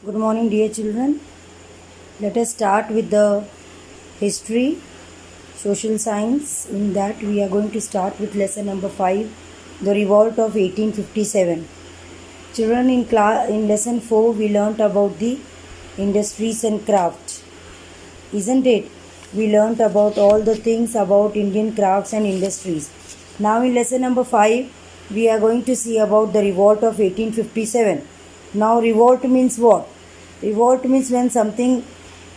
Good morning, dear children. Let us start with the history, social science. In that, we are going to start with lesson number 5, the revolt of 1857. Children, in lesson 4, we learnt about the industries and crafts, isn't it? We learnt about all the things about Indian crafts and industries. Now, in lesson number 5, we are going to see about the revolt of 1857. Now, revolt means what? Revolt means when something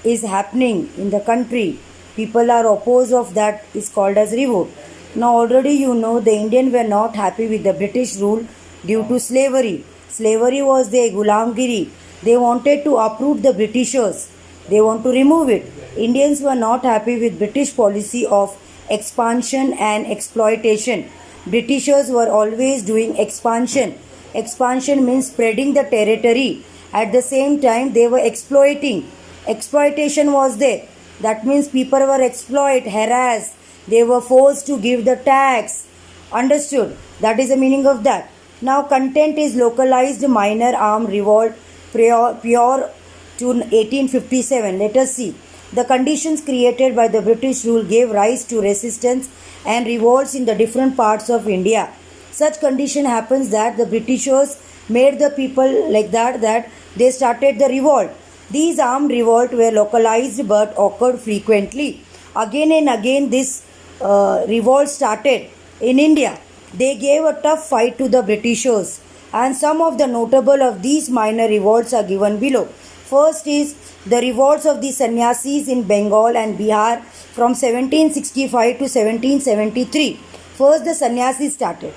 is happening in the country, people are opposed of that is called as revolt. Now, already you know the Indians were not happy with the British rule due to slavery. Slavery was their Gulamgiri. They wanted to uproot the Britishers. They want to remove it. Indians were not happy with British policy of expansion and exploitation. Britishers were always doing expansion. Expansion means spreading the territory. At the same time, they were exploiting. Exploitation was there. That means people were exploited, harassed. They were forced to give the tax. Understood? That is the meaning of that. Now, content is localized minor armed revolt prior to 1857. Let us see. The conditions created by the British rule gave rise to resistance and revolts in the different parts of India. Such condition happens that the Britishers made the people like that they started the revolt. These armed revolt were localized but occurred frequently. Again and again this revolt started in India. They gave a tough fight to the Britishers, and some of the notable of these minor revolts are given below. First is the revolts of the sannyasis in Bengal and Bihar from 1765 to 1773. First the sannyasis started.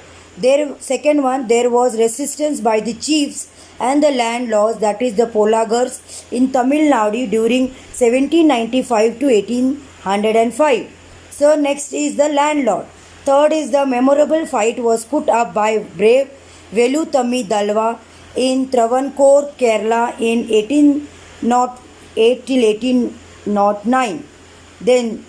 Second one, there was resistance by the chiefs and the landlords, that is the Polagars, in Tamil Nadu during 1795 to 1805. So next is the landlord. Third is the memorable fight was put up by brave Veluthammi Dalva in Travancore, Kerala in 1808 till 1809. Then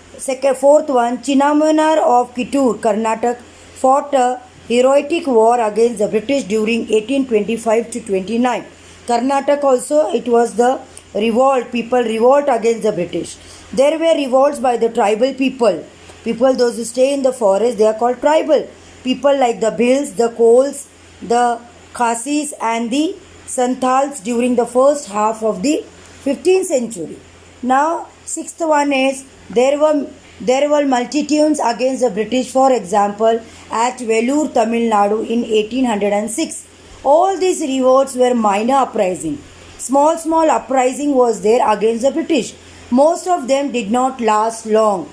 fourth one, Chinnammanar of Kittur, Karnataka, fought a heroic war against the British during 1825 to 29. Karnataka also, it was the revolt, people revolt against the British. There were revolts by the tribal people. People, those who stay in the forest, they are called tribal. People like the Bhils, the Kols, the Khasis and the Santals during the first half of the 15th century. Now, sixth one is there were multitudes against the British, for example, at Vellore, Tamil Nadu in 1806. All these revolts were minor uprising. Small uprising was there against the British. Most of them did not last long.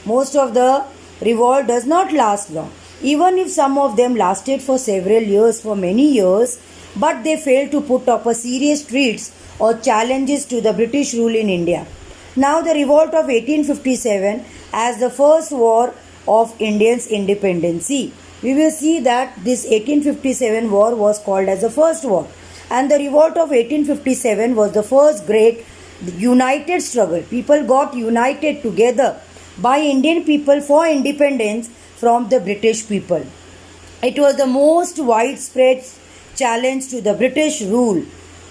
Most of the revolt does not last long. Even if some of them lasted for several years, for many years, but they failed to put up a serious threats or challenges to the British rule in India. Now the revolt of 1857 as the first war of Indians' independency. We will see that this 1857 war was called as the first war, and the revolt of 1857 was the first great united struggle. People got united together by Indian people for independence from the British people. It was the most widespread challenge to the British rule.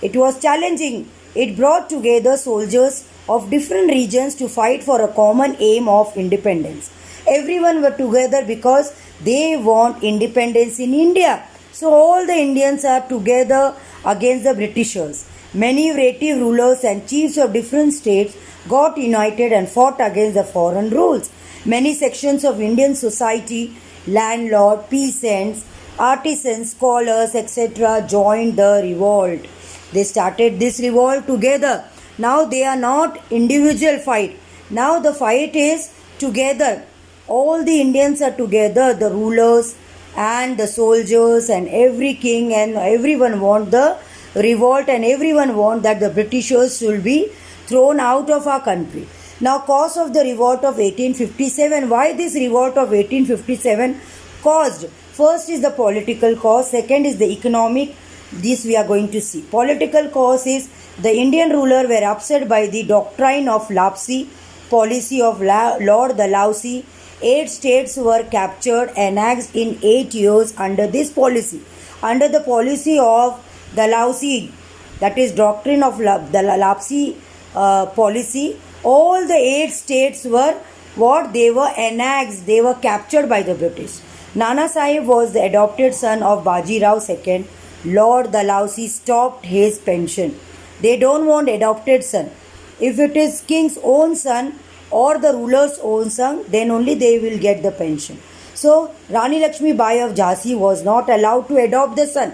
It was challenging. It brought together soldiers of different regions to fight for a common aim of independence. Everyone were together because they want independence in India. So all the Indians are together against the Britishers. Many native rulers and chiefs of different states got united and fought against the foreign rules. Many sections of Indian society, landlord, peasants, artisans, scholars, etc. joined the revolt. They started this revolt together. Now they are not individual fight. Now the fight is together. All the Indians are together, the rulers and the soldiers and every king and everyone want the revolt, and everyone want that the Britishers should be thrown out of our country. Now, cause of the revolt of 1857. Why this revolt of 1857 caused? First is the political cause, second is the economic. This we are going to see. Political cause is the Indian ruler were upset by the doctrine of Lapsi, policy of Lord Dalhousie. 8 states were captured, annexed in 8 years under this policy. Under the policy of Dalhousie, that is doctrine of the Lapsi policy, all the 8 states were what? They were annexed, they were captured by the British. Nana Sahib was the adopted son of Baji Rao II. Lord Dalhousie stopped his pension. They don't want adopted son. If it is king's own son or the ruler's own son, then only they will get the pension. So Rani Lakshmi Bai of Jhansi was not allowed to adopt the son.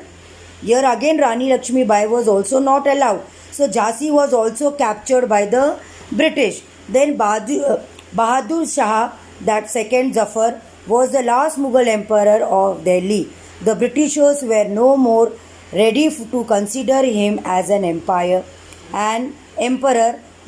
Here again Rani Lakshmi Bai was also not allowed. So Jhansi was also captured by the British. Then Bahadur Shah, that second Zafar, was the last Mughal emperor of Delhi. The Britishers were no more ready to consider him as an emperor.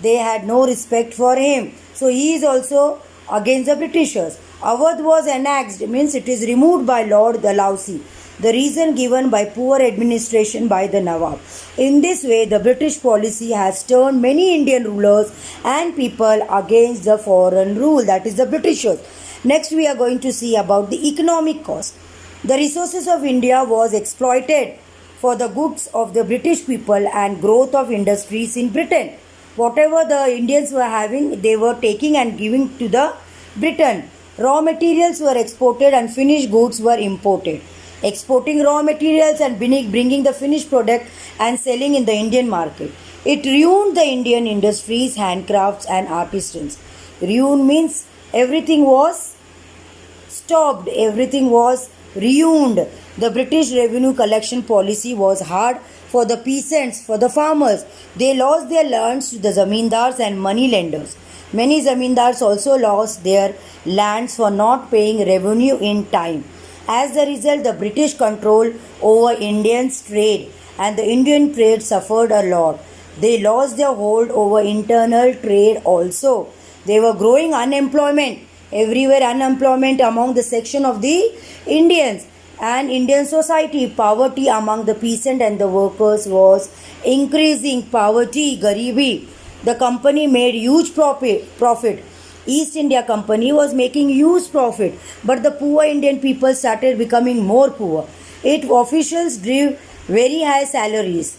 They had no respect for him. So he is also against the Britishers. Awadh was annexed, means it is removed by Lord Dalhousie. The reason given by poor administration by the Nawab. In this way, the British policy has turned many Indian rulers and people against the foreign rule, that is the Britishers. Next, we are going to see about the economic cost. The resources of India was exploited for the goods of the British people and growth of industries in Britain. Whatever the Indians were having, they were taking and giving to the Britain. Raw materials were exported and finished goods were imported. Exporting raw materials and bringing the finished product and selling in the Indian market. It ruined the Indian industries, handcrafts and artisans. Ruin means everything was stopped, everything was ruined. The British revenue collection policy was hard for the peasants, for the farmers. They lost their lands to the zamindars and money lenders. Many zamindars also lost their lands for not paying revenue in time. As a result, the British control over Indians' trade and the Indian trade suffered a lot. They lost their hold over internal trade also. They were growing unemployment. Everywhere unemployment among the section of the Indians and Indian society. Poverty among the peasant and the workers was increasing. Poverty, garibi. The company made huge profit. East India Company was making huge profit, but the poor Indian people started becoming more poor. Its officials drew very high salaries.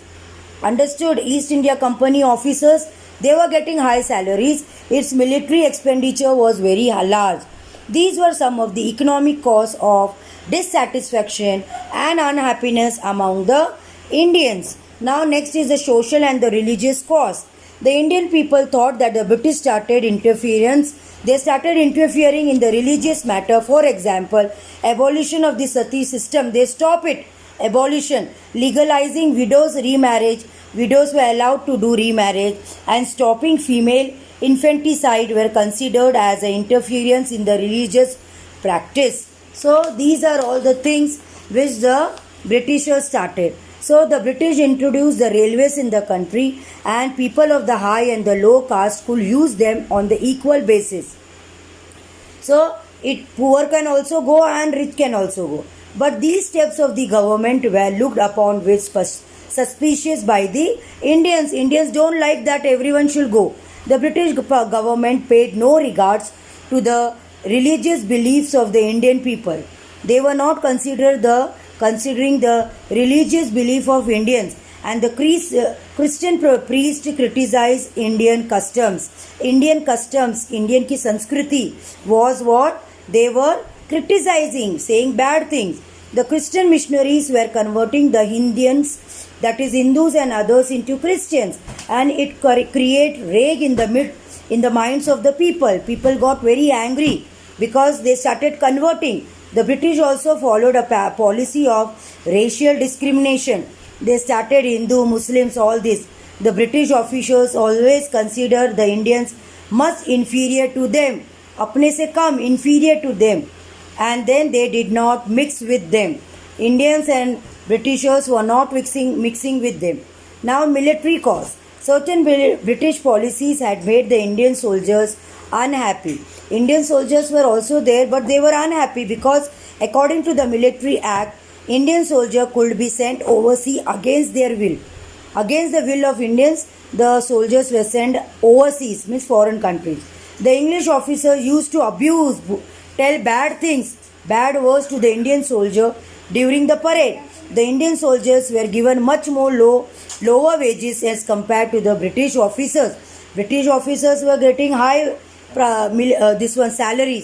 Understood? East India Company officers, they were getting high salaries. Its military expenditure was very large. These were some of the economic cause of dissatisfaction and unhappiness among the Indians. Now next is the social and the religious cause. The Indian people thought that the British started interference. They started interfering in the religious matter. For example, abolition of the sati system. They stop it. Abolition. Legalizing widows' remarriage. Widows were allowed to do remarriage. And stopping female infanticide were considered as an interference in the religious practice. So these are all the things which the Britishers started. So the British introduced the railways in the country and people of the high and the low caste could use them on the equal basis. So poor can also go and rich can also go. But these steps of the government were looked upon with suspicious by the Indians. Indians don't like that everyone should go. The British government paid no regards to the religious beliefs of the Indian people. They were not considering the religious belief of Indians, and the Christian priest criticized Indian customs. Indian customs, Indian ki Sanskriti was what? They were criticizing, saying bad things. The Christian missionaries were converting the Indians, that is Hindus and others, into Christians, and it created rage in the minds of the people. People got very angry because they started converting. The British also followed a policy of racial discrimination. They started Hindu, Muslims, all this. The British officials always considered the Indians much inferior to them. Apne se kam, inferior to them. And then they did not mix with them. Indians and Britishers were not mixing with them. Now military cause. Certain British policies had made the Indian soldiers unhappy. Indian soldiers were also there, but they were unhappy because According to the Military Act, Indian soldier could be sent overseas against their will. Against the will of Indians, the soldiers were sent overseas, means foreign countries. The English officers used to abuse, tell bad things, bad words to the Indian soldier during the parade. The Indian soldiers were given much more lower wages as compared to the British officers. British officers were getting high salaries.